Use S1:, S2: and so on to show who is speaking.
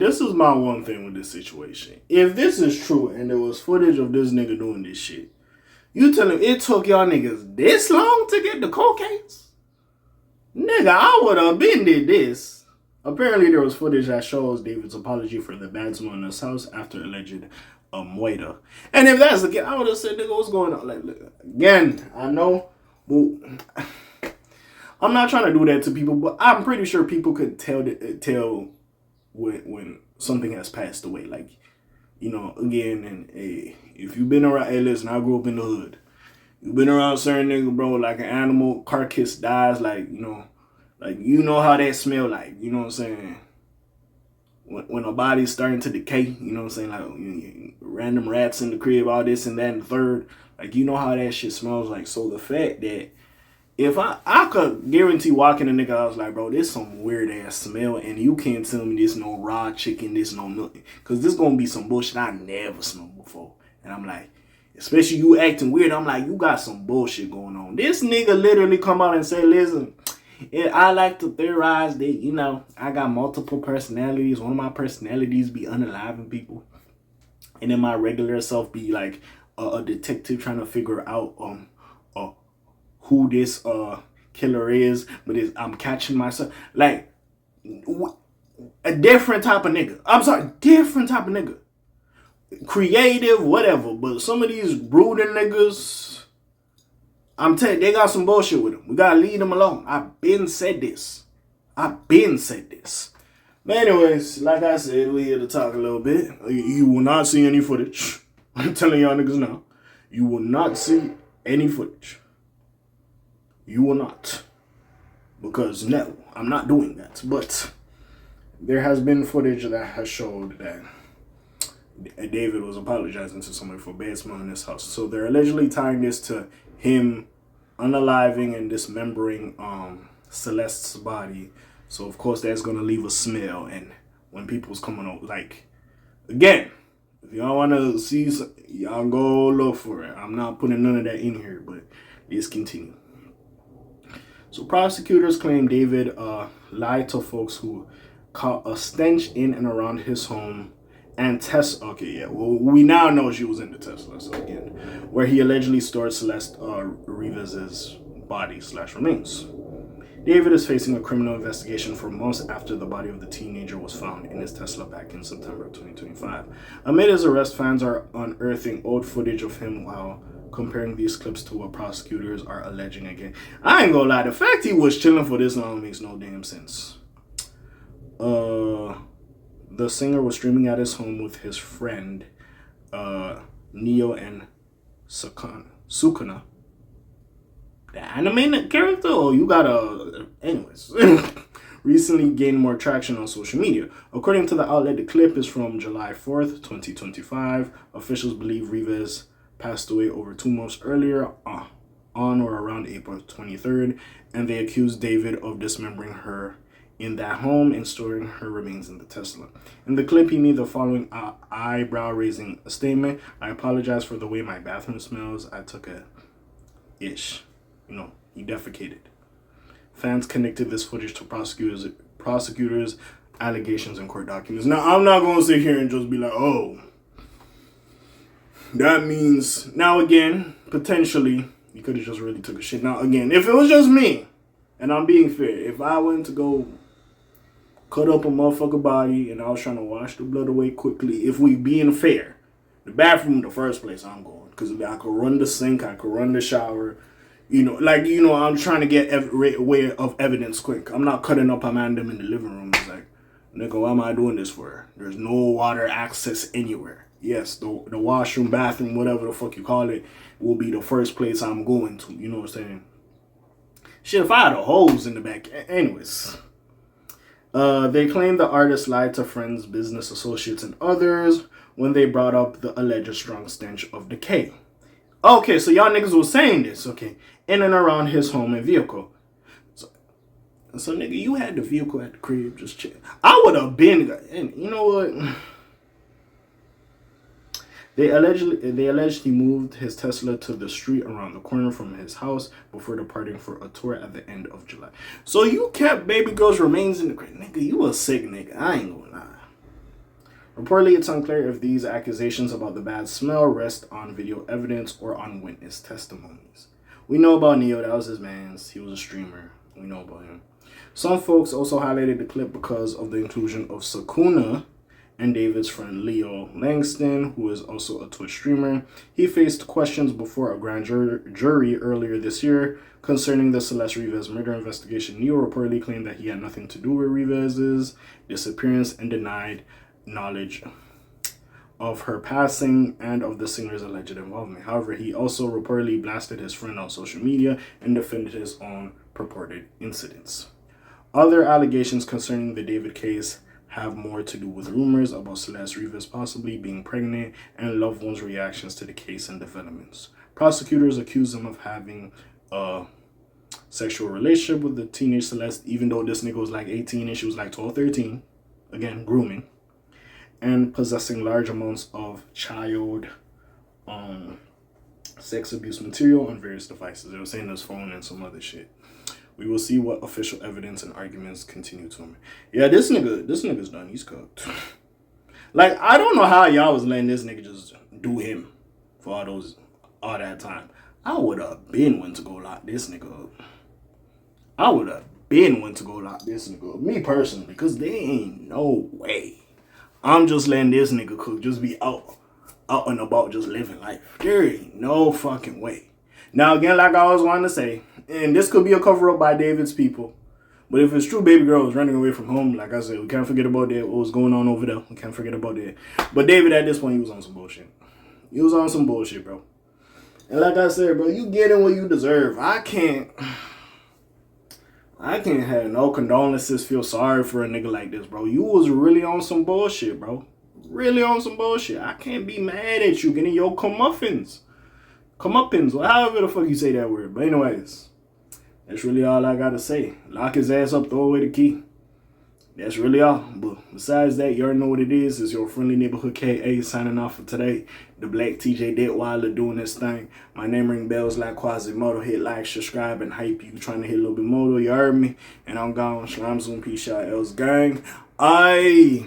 S1: This is my one thing with this situation. If this is true and there was footage of this nigga doing this shit, you tell him it took y'all niggas this long to get the cocaine? Nigga, I would have been did this. Apparently, there was footage that shows David's apology for the bad smell in his house after alleged moita. And if that's the case, I would have said, nigga, what's going on? Like, look, again, I know. Well, I'm not trying to do that to people, but I'm pretty sure people could tell when something has passed away. Like, you know, again, and hey, if you've been around, hey, listen, I grew up in the hood. You've been around certain niggas, bro, like an animal carcass dies, like, you know how that smell like, you know what I'm saying? When a body's starting to decay, you know what I'm saying? Like, random rats in the crib, all this and that and the third, like, you know how that shit smells like. So the fact that if I could guarantee walking a nigga house like, bro, this some weird ass smell, and you can't tell me this no raw chicken, this no nothing, because this gonna be some bullshit I never smelled before. And I'm like, especially you acting weird, I'm like, you got some bullshit going on. This nigga literally come out and say, listen, I like to theorize that, you know, I got multiple personalities. One of my personalities be unaliving people, and then my regular self be like a detective trying to figure out who this killer is, but I'm catching myself. Like, a different type of nigga. I'm sorry, different type of nigga. Creative, whatever. But some of these brooding niggas, I'm telling you, they got some bullshit with them. We gotta leave them alone. I've been said this. But anyways, like I said, we're here to talk a little bit. You will not see any footage. I'm telling y'all niggas now. You will not see any footage. You will not. Because no, I'm not doing that. But there has been footage that has showed that David was apologizing to somebody for bad smell in his house. So they're allegedly tying this to him unaliving and dismembering Celeste's body. So of course that's gonna leave a smell. And when people's coming over, like, again, if y'all wanna see, y'all go look for it. I'm not putting none of that in here, but let's continue. So prosecutors claim David lied to folks who caught a stench in and around his home and we now know she was in the Tesla, so again, where he allegedly stored Celeste Rivas's body/remains. David is facing a criminal investigation for months after the body of the teenager was found in his Tesla back in September 2025. Amid his arrest, fans are unearthing old footage of him while comparing these clips to what prosecutors are alleging again. I ain't gonna lie, the fact he was chilling for this long makes no damn sense. The singer was streaming at his home with his friend Neo and Sukuna. The anime character, or you gotta... Anyways. Recently gained more traction on social media. According to the outlet, the clip is from July 4th, 2025. Officials believe Rivas passed away over 2 months earlier, on or around April 23rd, and they accused David of dismembering her in that home and storing her remains in the Tesla. In the clip, he made the following eyebrow-raising statement: "I apologize for the way my bathroom smells. I took a ish." You know, he defecated. Fans connected this footage to prosecutors' allegations and court documents. Now, I'm not going to sit here and just be like, oh, that means... Now, again, potentially, you could have just really took a shit. Now, again, if it was just me, and I'm being fair, if I went to go cut up a motherfucker body and I was trying to wash the blood away quickly, if we being fair, the bathroom, the first place I'm going. Because I could run the sink, I could run the shower. You know, like, you know, I'm trying to get way of evidence quick. I'm not cutting up Amanda in the living room. It's like, nigga, why am I doing this for? There's no water access anywhere. Yes, the washroom, bathroom, whatever the fuck you call it, will be the first place I'm going to. You know what I'm saying? Shit, if I had a hose in the back. Anyways. They claim the artist lied to friends, business associates, and others when they brought up the alleged strong stench of decay. Okay, so y'all niggas was saying this, okay, in and around his home and vehicle. So nigga, you had the vehicle at the crib, just chill. I would have been, and you know what? They allegedly moved his Tesla to the street around the corner from his house before departing for a tour at the end of July. So you kept baby girl's remains in the crib. Nigga, you a sick nigga. I ain't gonna lie. Reportedly, it's unclear if these accusations about the bad smell rest on video evidence or on witness testimonies. We know about Neo, that was his man's. He was a streamer. We know about him. Some folks also highlighted the clip because of the inclusion of Sakuna and David's friend Leo Langston, who is also a Twitch streamer. He faced questions before a grand jury earlier this year concerning the Celeste Rivas murder investigation. Neo reportedly claimed that he had nothing to do with Rivas's disappearance and denied knowledge of her passing and of the singer's alleged involvement. However, he also reportedly blasted his friend on social media and defended his own purported incidents. Other allegations concerning the David case have more to do with rumors about Celeste Rivas possibly being pregnant and loved ones' reactions to the case and developments. Prosecutors accuse him of having a sexual relationship with the teenage Celeste, even though this nigga was like 18 and she was like 12, 13. Again, grooming. And possessing large amounts of child sex abuse material on various devices. They were saying his phone and some other shit. We will see what official evidence and arguments continue to him. Yeah, this nigga's done. He's cooked. Like, I don't know how y'all was letting this nigga just do him for all that time. I would have been went to go lock this nigga up. I would have been went to go lock this nigga up. Me personally, because there ain't no way I'm just letting this nigga cook just be out and about just living life. There ain't no fucking way. Now, again, like I always wanted to say, and this could be a cover-up by David's people, but if it's true baby girl was running away from home, like I said, we can't forget about that, what was going on over there. We can't forget about that. But David, at this point, he was on some bullshit. He was on some bullshit, bro. And like I said, bro, you getting what you deserve. I can't have no condolences, feel sorry for a nigga like this, bro. You was really on some bullshit, bro. Really on some bullshit. I can't be mad at you getting your comeuppance. Comeuppance, or however the fuck you say that word. But anyways, that's really all I gotta say. Lock his ass up, throw away the key. That's really all. But besides that, you already know what it is. It's your friendly neighborhood K.A. signing off for today. The Black TJ Detweiler doing this thing. My name ring bells like Quasimodo. Hit like, subscribe, and hype you. Trying to hit a little bit more, you heard me. And I'm gone. Shalom, zoom, peace, out, else gang. Aye.